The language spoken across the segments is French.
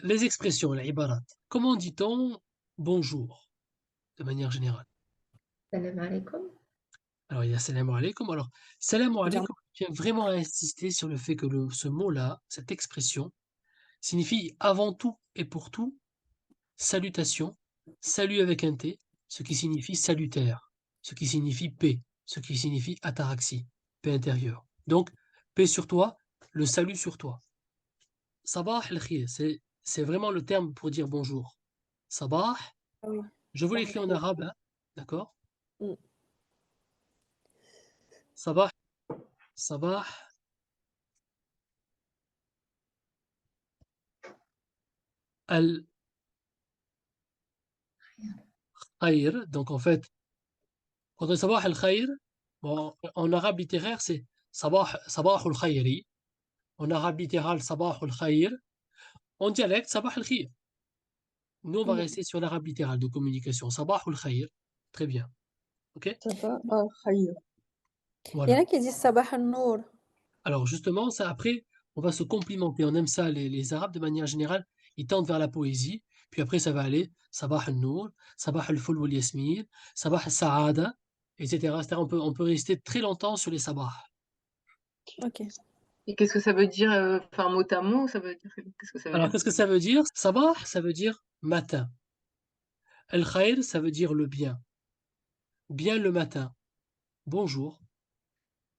Les expressions, les ibarat. Comment dit-on bonjour de manière générale? السلام عليكم. Alors, il y a salam alaikum. Alors, salam Dire alaikum, je tiens vraiment à insister sur le fait que ce mot-là, cette expression, signifie avant tout et pour tout salutation, salut avec un T, ce qui signifie salutaire, ce qui signifie paix, ce qui signifie ataraxie, paix intérieure. Donc, paix sur toi, le salut sur toi. Sabah al-khir, c'est vraiment le terme pour dire bonjour. Sabah, ah oui, je vous صباح l'écris en الخير. arabe, hein, d'accord? Mmh. Sabah, sabah al-khayr. Donc en fait, quand on dit sabah al-khayr, bon, en arabe littéraire, c'est sabah al-khayri. En arabe littéral, sabah al-khayr. En dialecte, sabah al-khir. Nous, on va Mmh. rester sur l'arabe littéral de communication. Sabah al-khayr. Très bien. OK? صباح الخير. Il y en Voilà. a qui disent صباح النور. Alors justement, ça après, on va se complimenter. On aime ça, les Arabes, de manière générale, ils tendent vers la poésie. Puis après, ça va aller Sabah al-Nour, Sabah al-Ful wal Yasmin, Sabah al-Sa'ada, etc. C'est-à-dire, on peut rester très longtemps sur les sabahs. OK. Et qu'est-ce que ça veut dire, enfin, mot à mot, ça veut dire qu'est-ce que ça veut Alors, dire? qu'est-ce que ça veut dire? Sabah, ça veut dire matin. Al-Khair, ça veut dire le bien. Bien le matin. Bonjour.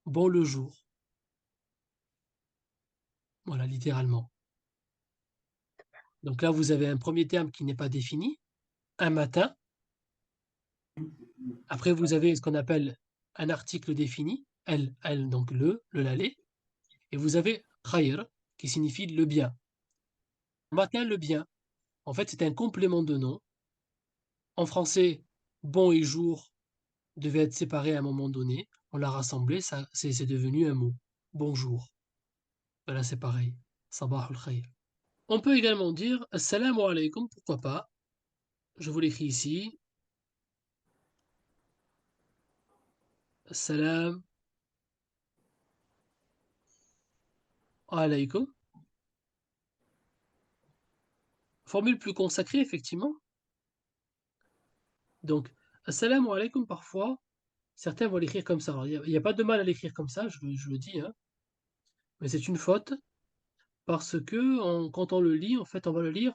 Bon le jour. Voilà, littéralement. Donc là, vous avez un premier terme qui n'est pas défini. Un matin. Après, vous avez ce qu'on appelle un article défini, elle, donc l'allé, et vous avez khayr, qui signifie le bien. Matin, le bien. En fait, c'est un complément de nom. En français, bon et jour devaient être séparés à un moment donné. On l'a rassemblé, ça, c'est devenu un mot. Bonjour. Voilà, c'est pareil. Sabah al-khayr. On peut également dire assalamu alaikum, pourquoi pas. Je vous l'écris ici. Assalam alaikum. Formule plus consacrée, effectivement. Donc, assalamu alaikum, parfois, certains vont l'écrire comme ça. Alors, il y a pas de mal à l'écrire comme ça, je le dis, hein, mais c'est une faute parce que quand on le lit, en fait, on va le lire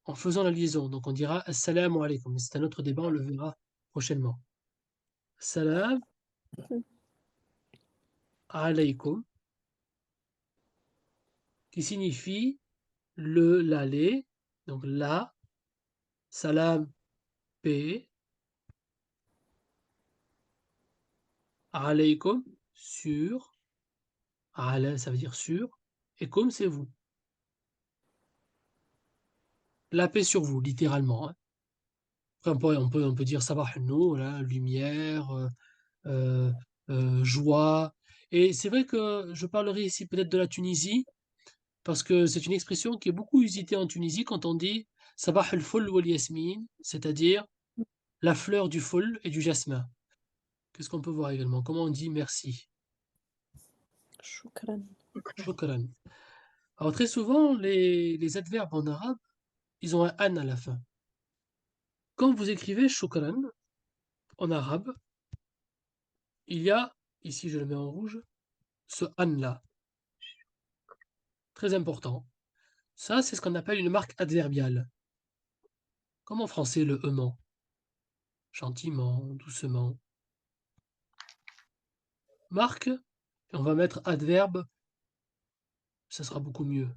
en faisant la liaison. Donc, on dira assalamu alaikum. Mais c'est un autre débat, on le verra prochainement. Salam alaikum, qui signifie l'aller, donc la, salam, paix, alaikum, sur, ala, ça veut dire sur, et comme c'est vous. La paix sur vous, littéralement, hein. Après, on peut dire sabah nou, voilà, lumière, euh, joie. Et c'est vrai que je parlerai ici peut-être de la Tunisie, parce que c'est une expression qui est beaucoup usitée en Tunisie quand on dit sabah al-ful wal yasmin, c'est-à-dire la fleur du ful et du jasmin. Qu'est-ce qu'on peut voir également? Comment on dit merci? شكرًا. Shukran. Alors très souvent, les adverbes en arabe, ils ont un an à la fin. Quand vous écrivez shukran en arabe, il y a, ici je le mets en rouge, ce an-là, très important. Ça, c'est ce qu'on appelle une marque adverbiale. Comme en français, le ement. Gentiment, doucement. Marque, et on va mettre adverbe, ça sera beaucoup mieux.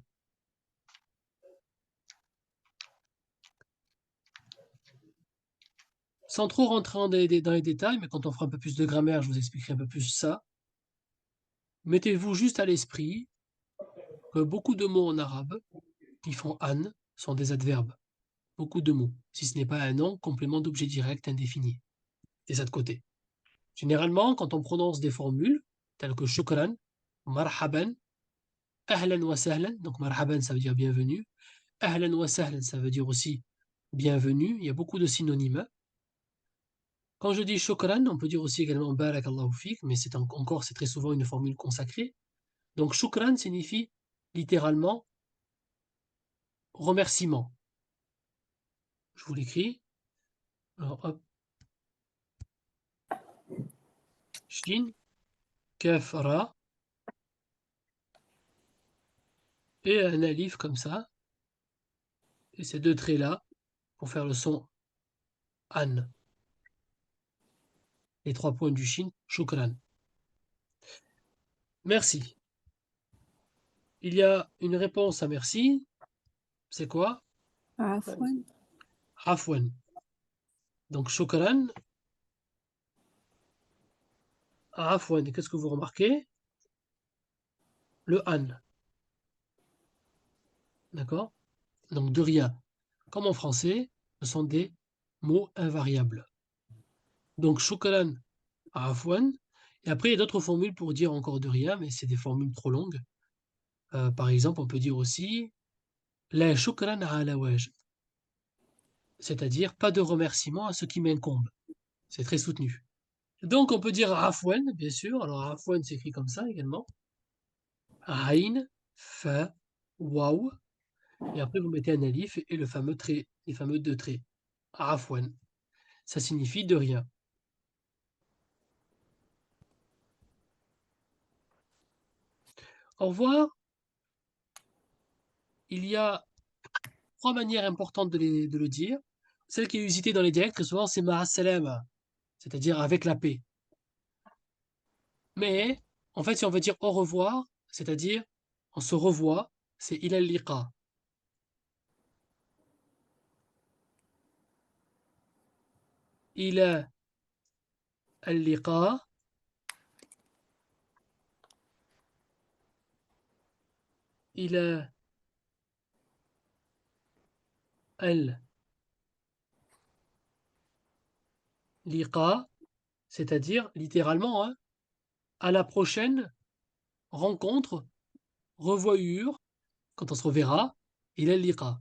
Sans trop rentrer dans les détails, mais quand on fera un peu plus de grammaire, je vous expliquerai un peu plus ça. Mettez-vous juste à l'esprit que beaucoup de mots en arabe qui font an sont des adverbes. Beaucoup de mots. Si ce n'est pas un nom, complément d'objet direct indéfini. Et ça de côté. Généralement, quand on prononce des formules, telles que shukran, marhaban, ahlan wa sahlan, donc marhaban ça veut dire bienvenue, ahlan wa sahlan ça veut dire aussi bienvenue, il y a beaucoup de synonymes. Quand je dis shukran, on peut dire aussi également barakallahu fik, mais encore c'est très souvent une formule consacrée. Donc shukran signifie littéralement remerciement. Je vous l'écris. Alors, hop. Shin, Kaf, Ra. Et un alif comme ça. Et ces deux traits-là pour faire le son An. Les 3 points du Shin, Shukran. Merci. Il y a une réponse à merci. C'est quoi? عفوا. Afwan. Donc, Shukran. Afwan. Et qu'est-ce que vous remarquez? Le An. D'accord? Donc, de rien. Comme en français, ce sont des mots invariables. Donc, Shukran, Afwan. Et après, il y a d'autres formules pour dire encore de rien, mais c'est des formules trop longues. Par exemple, on peut dire aussi La shukran ala wajh. C'est-à-dire pas de remerciement à ce qui m'incombe. C'est très soutenu. Donc on peut dire afwan, bien sûr. Alors afwan s'écrit comme ça également. Ain, fa, waw. Et après vous mettez un alif et le fameux trait, les fameux deux traits. Afwan. Ça signifie de rien. Au revoir. Il y a 3 manières importantes de le dire. Celle qui est usitée dans les dialectes, très souvent, c'est ma'a salama, c'est-à-dire avec la paix. Mais, en fait, si on veut dire au revoir, c'est-à-dire on se revoit, c'est ila liqa. Ila al-liqa, ila al-liqa, c'est-à-dire littéralement, hein, à la prochaine rencontre, revoyure, quand on se reverra, ila al-liqa.